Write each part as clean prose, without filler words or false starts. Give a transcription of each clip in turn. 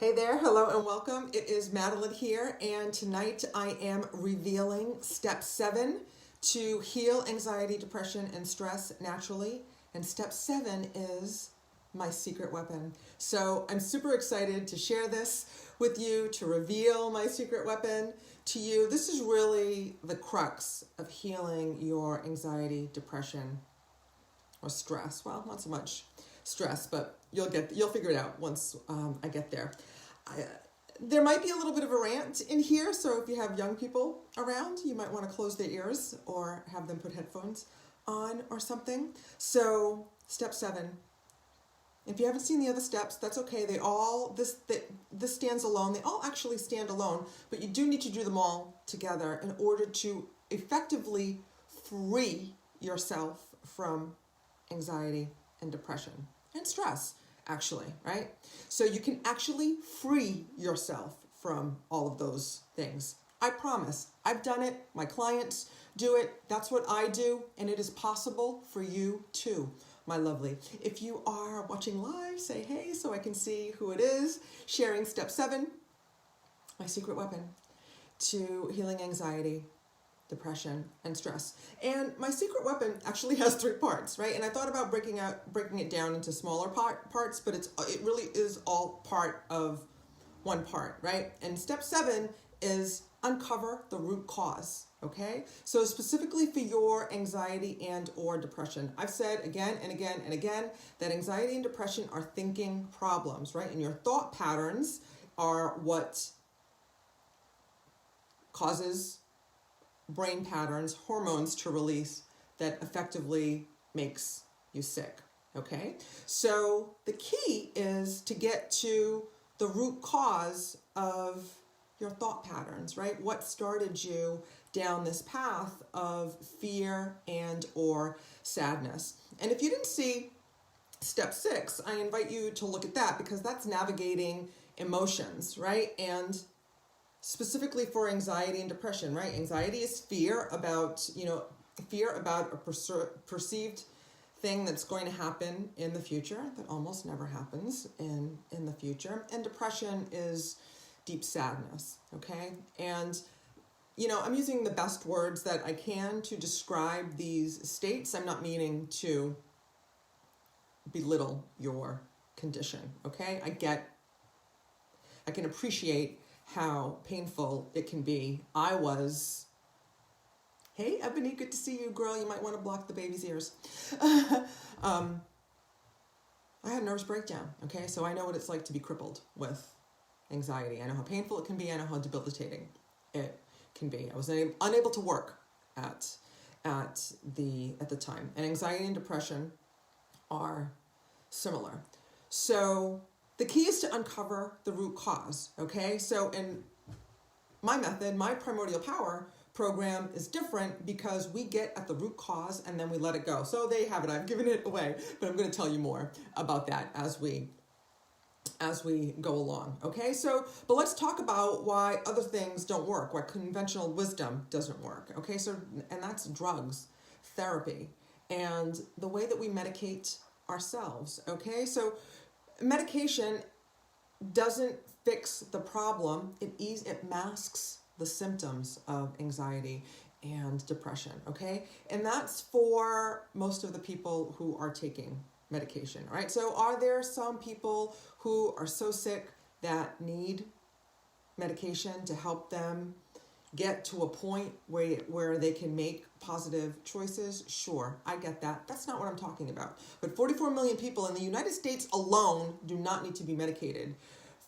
Hey there, hello and welcome. It is Madeline here, and tonight I am revealing step 7 to heal anxiety, depression, and stress naturally. And step 7 is my secret weapon. So I'm super excited to share this with you, to reveal my secret weapon to you. This is really the crux of healing your anxiety, depression, or stress. Well, not so much stress, but you'll figure it out once I get there. There might be a little bit of a rant in here, so if you have young people around, you might want to close their ears or have them put headphones on or something. So, step 7. If you haven't seen the other steps, that's okay. This stands alone. They all actually stand alone, but you do need to do them all together in order to effectively free yourself from anxiety and depression and stress, actually, right? So you can actually free yourself from all of those things. I promise. I've done it. My clients do it. That's what I do. And it is possible for you too, my lovely. If you are watching live, say hey so I can see who it is. Sharing step 7, my secret weapon to healing anxiety, depression, and stress. And my secret weapon actually has 3 parts, right? And I thought about breaking it down into smaller parts, but it really is all part of one part, right? And step 7 is uncover the root cause, okay? So specifically for your anxiety and or depression, I've said again and again and again that anxiety and depression are thinking problems, right? And your thought patterns are what causes brain patterns, hormones to release that effectively makes you sick, okay? So the key is to get to the root cause of your thought patterns, right? What started you down this path of fear and or sadness? And if you didn't see step 6, I invite you to look at that because that's navigating emotions, right? And specifically for anxiety and depression, right? Anxiety is fear about a perceived thing that's going to happen in the future that almost never happens in the future. And depression is deep sadness, okay? And, I'm using the best words that I can to describe these states. I'm not meaning to belittle your condition, okay? I can appreciate how painful it can be. Hey, Ebony, good to see you, girl. You might want to block the baby's ears. I had a nervous breakdown, okay? So I know what it's like to be crippled with anxiety. I know how painful it can be. I know how debilitating it can be. I was unable to work at the time. And anxiety and depression are similar. So the key is to uncover the root cause, okay? So in my method, my primordial power program is different because we get at the root cause and then we let it go. So there you have it. I've given it away, but I'm going to tell you more about that as we go along, okay? So, but let's talk about why other things don't work, why conventional wisdom doesn't work, okay? So, and that's drugs, therapy, and the way that we medicate ourselves, okay? So medication doesn't fix the problem. It masks the symptoms of anxiety and depression, okay? And that's for most of the people who are taking medication, right? So are there some people who are so sick that need medication to help them get to a point where they can make positive choices? Sure, I get that. That's not what I'm talking about. But 44 million people in the United States alone do not need to be medicated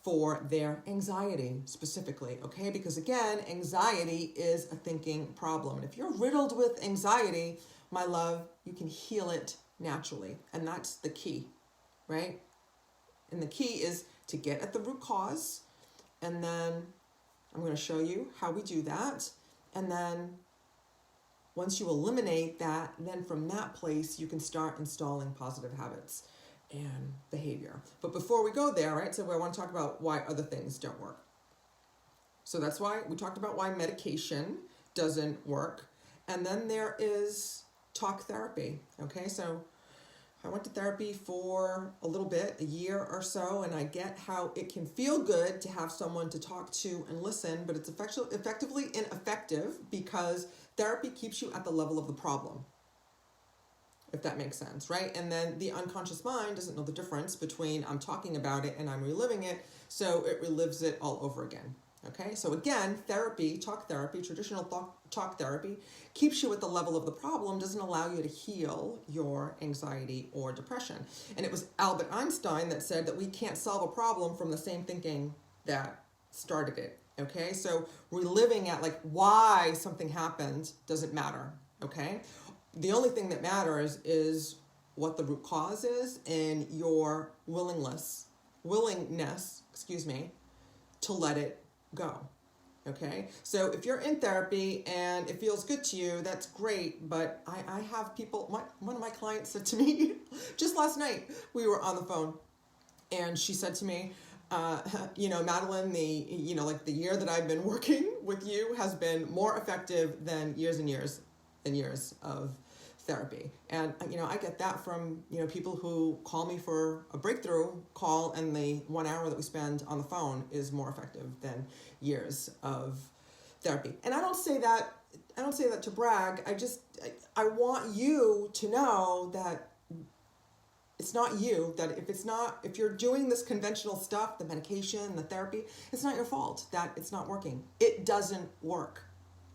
for their anxiety specifically, okay? Because again, anxiety is a thinking problem. And if you're riddled with anxiety, my love, you can heal it naturally. And that's the key, right? And the key is to get at the root cause, and then I'm going to show you how we do that. And then once you eliminate that, then from that place, you can start installing positive habits and behavior. But before we go there, right, so I want to talk about why other things don't work. So that's why we talked about why medication doesn't work. And then there is talk therapy. Okay, so I went to therapy for a little bit, a year or so, and I get how it can feel good to have someone to talk to and listen, but it's effectively ineffective because therapy keeps you at the level of the problem, if that makes sense, right? And then the unconscious mind doesn't know the difference between I'm talking about it and I'm reliving it, so it relives it all over again. Okay, so again, therapy, traditional talk therapy, keeps you at the level of the problem, doesn't allow you to heal your anxiety or depression. And it was Albert Einstein that said that we can't solve a problem from the same thinking that started it. Okay, so reliving at like why something happened doesn't matter. Okay, the only thing that matters is what the root cause is and your willingness, to let it go. Okay, so if you're in therapy and it feels good to you, that's great. But I have people, one of my clients said to me, just last night, we were on the phone and she said to me, Madeline, the year that I've been working with you has been more effective than years and years and years of therapy. And, I get that from, people who call me for a breakthrough call, and the 1 hour that we spend on the phone is more effective than years of therapy. And I don't say that to brag. I want you to know that it's not you, that if you're doing this conventional stuff, the medication, the therapy, it's not your fault that it's not working. It doesn't work.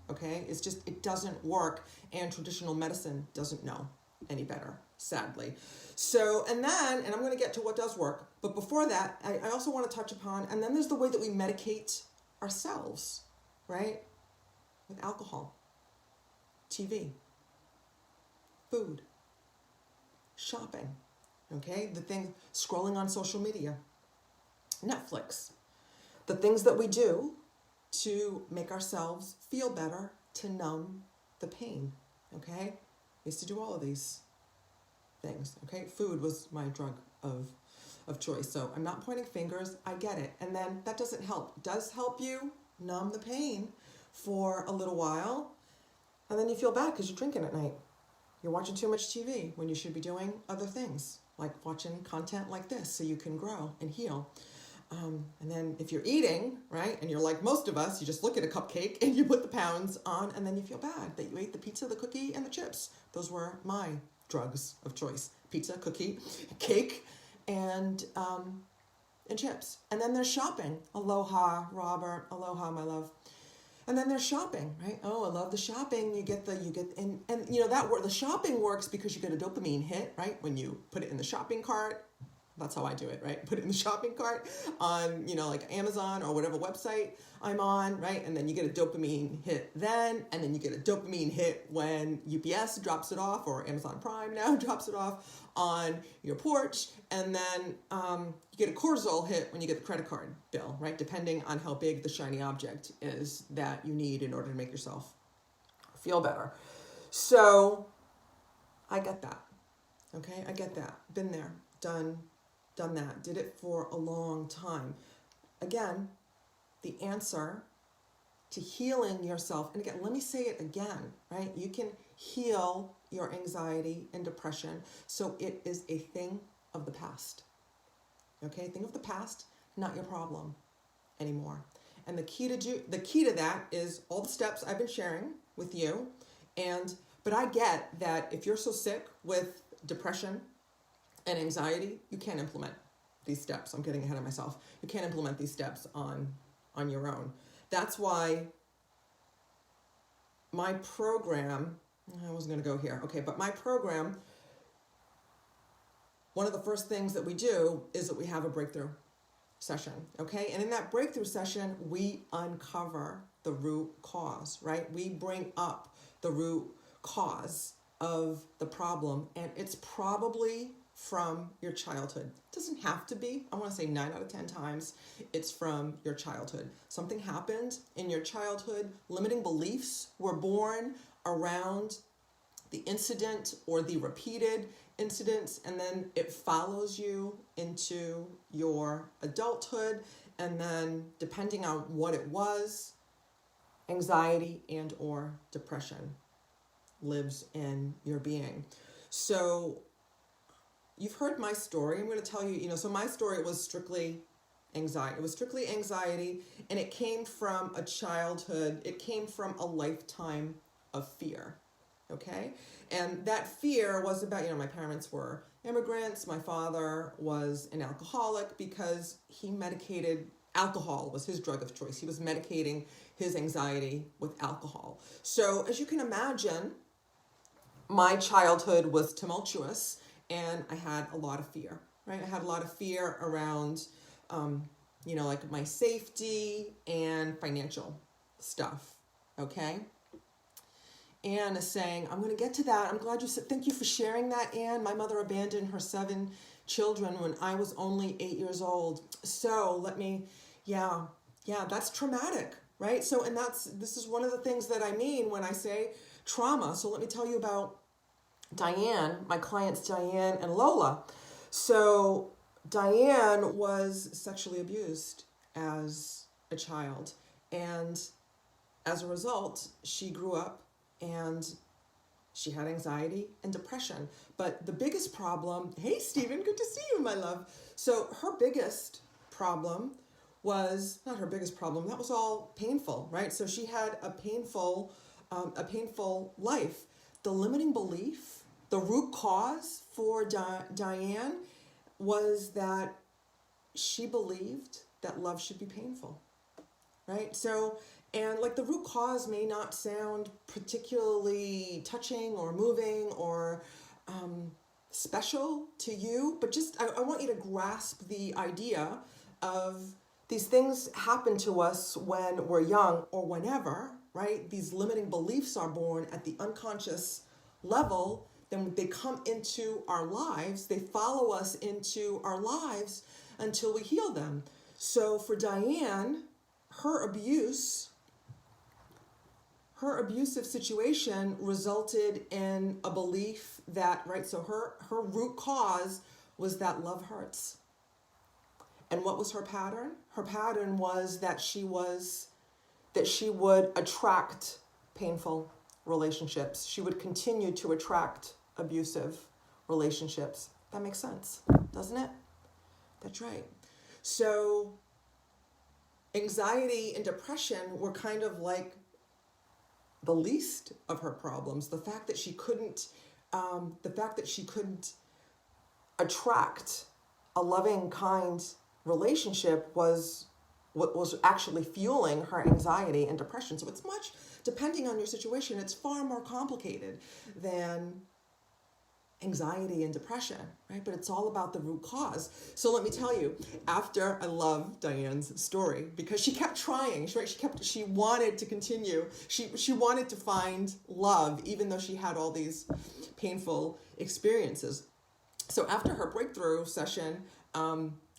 Okay, it doesn't work, and traditional medicine doesn't know any better, sadly. So, and I'm going to get to what does work, but before that, I also want to touch upon, and then there's the way that we medicate ourselves, right? With alcohol, TV, food, shopping, okay? The thing, scrolling on social media, Netflix, the things that we do to make ourselves feel better, to numb the pain, okay? I used to do all of these things, okay? Food was my drug of choice, so I'm not pointing fingers, I get it. And then that doesn't help. It does help you numb the pain for a little while, and then you feel bad because you're drinking at night. You're watching too much TV when you should be doing other things, like watching content like this so you can grow and heal. And then if you're eating, right, and you're like most of us, you just look at a cupcake and you put the pounds on, and then you feel bad that you ate the pizza, the cookie, and the chips. Those were my drugs of choice: pizza, cookie, cake, and chips. And then there's shopping. Aloha, Robert. Aloha, my love. And then there's shopping, right? Oh, I love the shopping. The shopping works because you get a dopamine hit, right? When you put it in the shopping cart. That's how I do it, right? Put it in the shopping cart on, like Amazon or whatever website I'm on, right? And then you get a dopamine hit then, and then you get a dopamine hit when UPS drops it off, or Amazon Prime now drops it off on your porch. And then you get a cortisol hit when you get the credit card bill, right? Depending on how big the shiny object is that you need in order to make yourself feel better. So I get that, okay? I get that. Been there, done that, did it for a long time. Again, the answer to healing yourself, and again, let me say it again, right? You can heal your anxiety and depression, so it is a thing of the past. Okay, thing of the past, not your problem anymore. And the key to that is all the steps I've been sharing with you. But I get that if you're so sick with depression and anxiety, you can't implement these steps. I'm getting ahead of myself. You can't implement these steps on your own. That's why my program, I wasn't going to go here. Okay, but my program, one of the first things that we do is that we have a breakthrough session, okay? And in that breakthrough session, we uncover the root cause, right? We bring up the root cause of the problem, and it's probably from your childhood. It doesn't have to be. I want to say 9 out of 10 times it's from your childhood. Something happened in your childhood. Limiting beliefs were born around the incident or the repeated incidents, and then it follows you into your adulthood, and then depending on what it was, anxiety and or depression lives in your being. So you've heard my story. I'm going to tell you, so my story was strictly anxiety. It was strictly anxiety, and it came from a childhood. It came from a lifetime of fear. Okay? And that fear was about, my parents were immigrants. My father was an alcoholic because he medicated alcohol was his drug of choice. He was medicating his anxiety with alcohol. So as you can imagine, my childhood was tumultuous and I had a lot of fear, right? I had a lot of fear around, like my safety and financial stuff, okay? Anne is saying, I'm going to get to that. I'm glad you said, thank you for sharing that, Anne. My mother abandoned her 7 children when I was only 8 years old. So that's traumatic, right? So, and this is one of the things that I mean when I say trauma. So let me tell you about Diane, my clients Diane and Lola. So Diane was sexually abused as a child, and as a result, she grew up and she had anxiety and depression. But the biggest problem, hey Stephen, good to see you, my love. So her biggest problem was not her biggest problem. That was all painful, right? So she had a painful life. The limiting belief, the root cause for Diane was that she believed that love should be painful, right? So, and like the root cause may not sound particularly touching or moving or special to you, but just I want you to grasp the idea of these things happen to us when we're young or whenever, right? These limiting beliefs are born at the unconscious level. Then they come into our lives. They follow us into our lives until we heal them. So for Diane, her abusive situation resulted in a belief that, right, so her root cause was that love hurts. And what was her pattern? Her pattern was that she would attract painful relationships. She would continue to attract abusive relationships. That makes sense, doesn't it? That's right. So anxiety and depression were kind of like the least of her problems. The fact that she couldn't attract a loving, kind relationship was what was actually fueling her anxiety and depression. So it's much, depending on your situation, it's far more complicated than anxiety and depression, right? But it's all about the root cause. So let me tell you, I love Diane's story because she kept trying, right? She wanted to continue. She wanted to find love, even though she had all these painful experiences. So after her breakthrough session,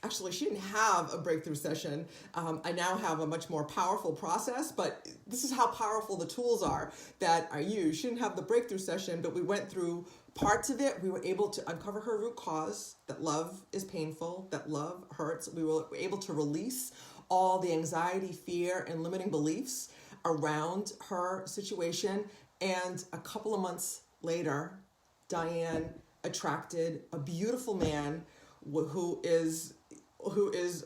actually, she didn't have a breakthrough session. I now have a much more powerful process, but this is how powerful the tools are that I use. She didn't have the breakthrough session, but we went through parts of it. We were able to uncover her root cause, that love is painful, that love hurts. We were able to release all the anxiety, fear, and limiting beliefs around her situation. And a couple of months later, Diane attracted a beautiful man who is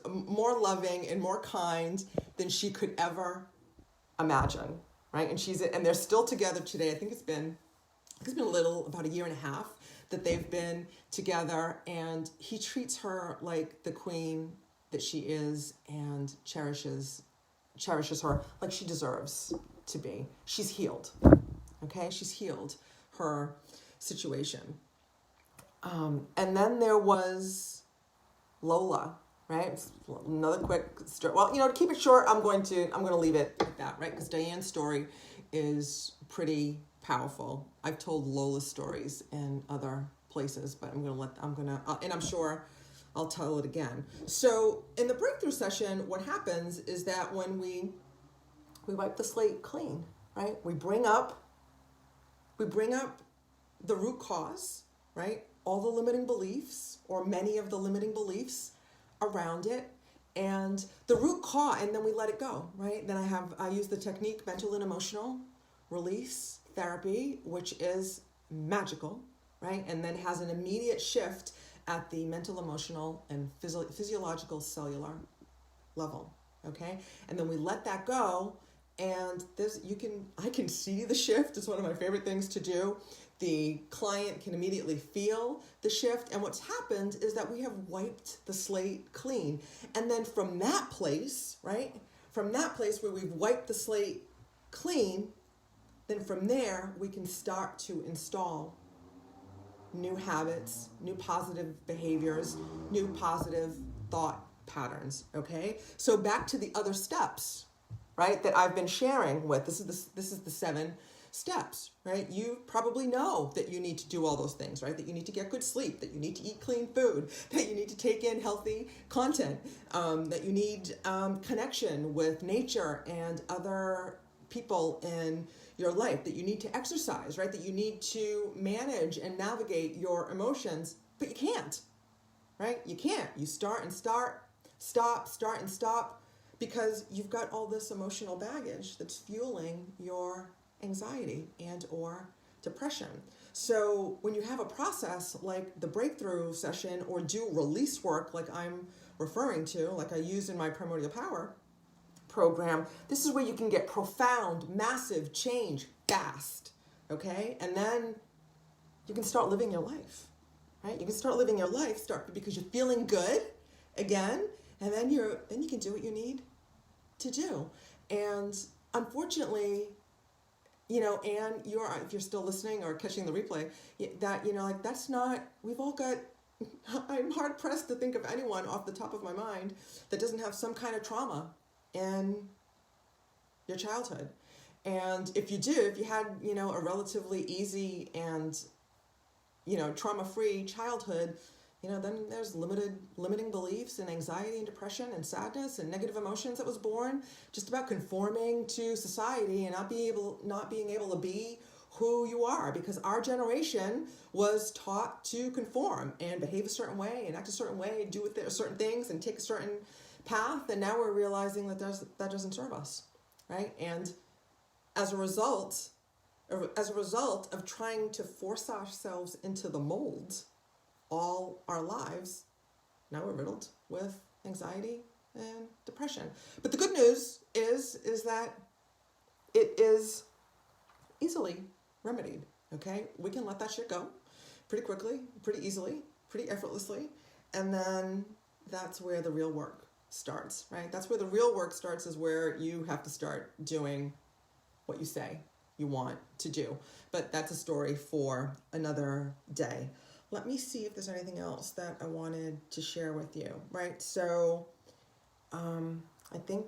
more loving and more kind than she could ever imagine, right? And they're still together today. I think it's been about a year and a half that they've been together, and he treats her like the queen that she is and cherishes her like she deserves to be. She's healed, okay? She's healed her situation. And then there was Lola, right? Another quick story. Well, to keep it short, I'm going to leave it at that, right? Because Diane's story is pretty powerful. I've told Lola's stories in other places, but and I'm sure I'll tell it again. So in the breakthrough session, what happens is that when we wipe the slate clean, right? We bring up the root cause, right? All the limiting beliefs, or many of the limiting beliefs around it, and the root cause, and then we let it go, right? Then I use the technique mental and emotional release therapy, which is magical, right? And then has an immediate shift at the mental, emotional, and physiological cellular level. Okay, and then we let that go, and I can see the shift. It's one of my favorite things to do. The client can immediately feel the shift, and what's happened is that we have wiped the slate clean. And then from that place, right, from that place where we've wiped the slate clean, then from there we can start to install new habits, new positive behaviors, new positive thought patterns. Okay, so back to the other steps, right, that I've been sharing with. This is the 7 steps, right? You probably know that you need to do all those things, right? That you need to get good sleep, that you need to eat clean food, that you need to take in healthy content, that you need connection with nature and other people in your life, that you need to exercise, right? That you need to manage and navigate your emotions, but you can't, right? You can't. You start and start, start and stop, because you've got all this emotional baggage that's fueling your anxiety and or depression. So when you have a process like the breakthrough session, or do release work like I'm referring to, like I use in my Primordial Power program, this is where you can get profound, massive change fast, okay? And then you can start living your life, right? You can start living your life, because you're feeling good again, and then you can do what you need to do. And unfortunately, Anne, if you're still listening or catching the replay, that, like, that's not, we've all got, I'm hard pressed to think of anyone off the top of my mind that doesn't have some kind of trauma in your childhood. And if you had, a relatively easy and, trauma-free childhood, then there's limiting beliefs and anxiety and depression and sadness and negative emotions that was born just about conforming to society and not being able to be who you are, because our generation was taught to conform and behave a certain way and act a certain way, do certain things and take a certain path, and now we're realizing that that doesn't serve us, right? And as a result of trying to force ourselves into the mold all our lives, now we're riddled with anxiety and depression. But the good news is that it is easily remedied, okay? We can let that shit go pretty quickly, pretty easily, pretty effortlessly, and then that's where the real work starts, right? That's where the real work starts, is where you have to start doing what you say you want to do. But that's a story for another day. Let me see if there's anything else that I wanted to share with you, right? So I think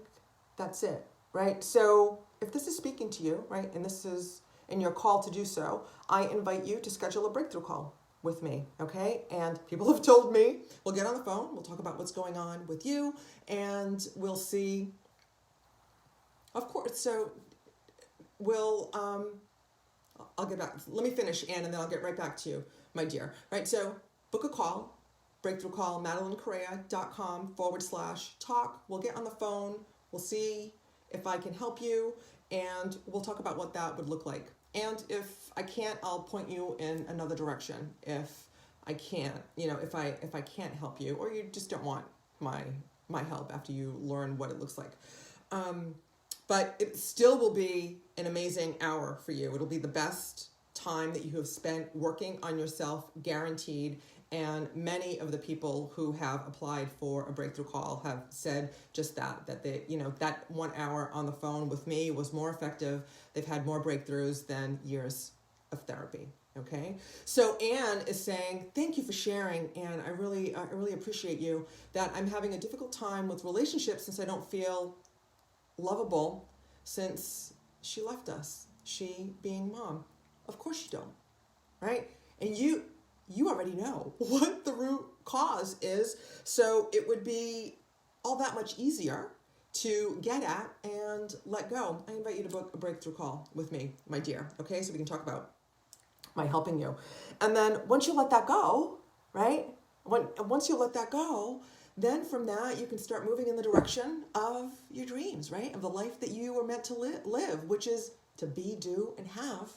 that's it, right? So if this is speaking to you, right, and this is in your call to do so, I invite you to schedule a breakthrough call with me, okay? And people have told me, we'll get on the phone, we'll talk about what's going on with you, and we'll see, of course, so we'll, I'll get back, let me finish, Anne, and then I'll get right back to you, my dear, right? So book a call, breakthrough call, MadelynCorrea.com/talk. We'll get on the phone, we'll see if I can help you, and we'll talk about what that would look like. And if I can't, I'll point you in another direction. If I can't, if I can't help you, or you just don't want my help after you learn what it looks like. But it still will be an amazing hour for you. It'll be the best time that you have spent working on yourself, guaranteed. And many of the people who have applied for a breakthrough call have said just that they, that 1 hour on the phone with me was more effective. They've had more breakthroughs than years of therapy. Okay. So Anne is saying, thank you for sharing. And I really appreciate you, that I'm having a difficult time with relationships since I don't feel lovable since she left us, she being mom. Of course you don't, right? And you already know what the root cause is, so it would be all that much easier to get at and let go. I invite you to book a breakthrough call with me, my dear, okay? So we can talk about my helping you. And then once you let that go, right? Once you let that go, then from that, you can start moving in the direction of your dreams, right? Of the life that you were meant to live, which is to be, do, and have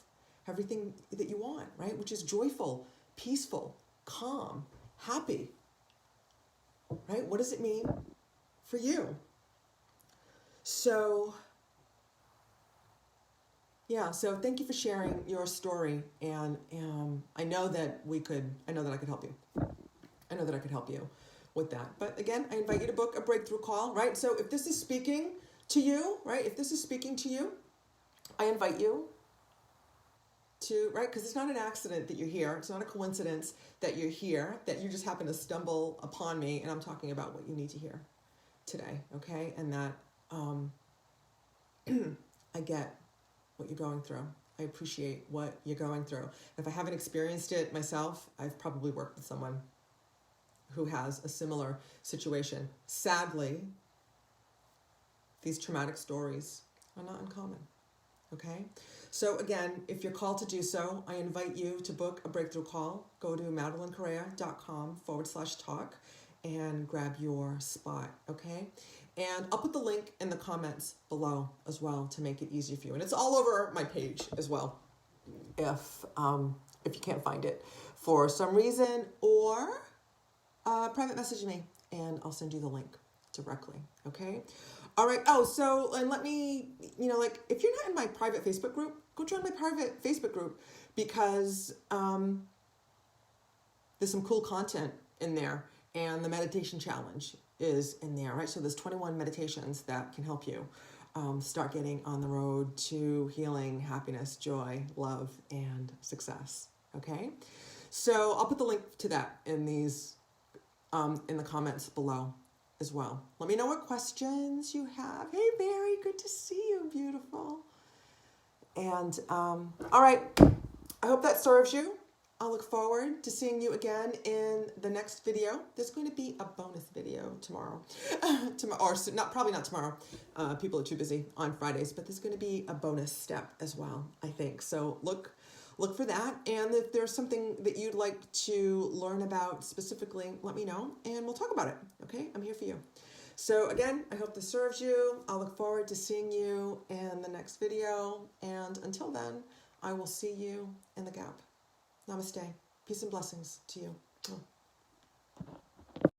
everything that you want, right? Which is joyful, peaceful, calm, happy, right? What does it mean for you? So, yeah, so thank you for sharing your story. And I know that I could help you. I know that I could help you with that. But again, I invite you to book a breakthrough call, right? So if this is speaking to you, right? If this is speaking to you, I invite you to, right? Because it's not an accident that you're here. It's not a coincidence that you're here, that you just happen to stumble upon me, and I'm talking about what you need to hear today, okay? And that I get what you're going through. I appreciate what you're going through. If I haven't experienced it myself, I've probably worked with someone who has a similar situation. Sadly, these traumatic stories are not uncommon, okay? So again, if you're called to do so, I invite you to book a breakthrough call. Go to MadelynCorrea.com/talk and grab your spot, okay? And I'll put the link in the comments below as well to make it easier for you. And it's all over my page as well, if you can't find it for some reason, or private message me and I'll send you the link directly, okay? All right. Oh, so, and let me, if you're not in my private Facebook group, go join my private Facebook group, because there's some cool content in there, and the meditation challenge is in there, right? So there's 21 meditations that can help you start getting on the road to healing, happiness, joy, love, and success, okay? So I'll put the link to that in these, in the comments below as well. Let me know what questions you have. Hey, Mary, good to see you, beautiful. And all right, I hope that serves you. I'll look forward to seeing you again in the next video. There's going to be a bonus video tomorrow. Probably not tomorrow. People are too busy on Fridays, but there's going to be a bonus step as well, I think. So look for that. And if there's something that you'd like to learn about specifically, let me know and we'll talk about it. Okay? I'm here for you. So again, I hope this serves you. I'll look forward to seeing you in the next video. And until then, I will see you in the gap. Namaste. Peace and blessings to you.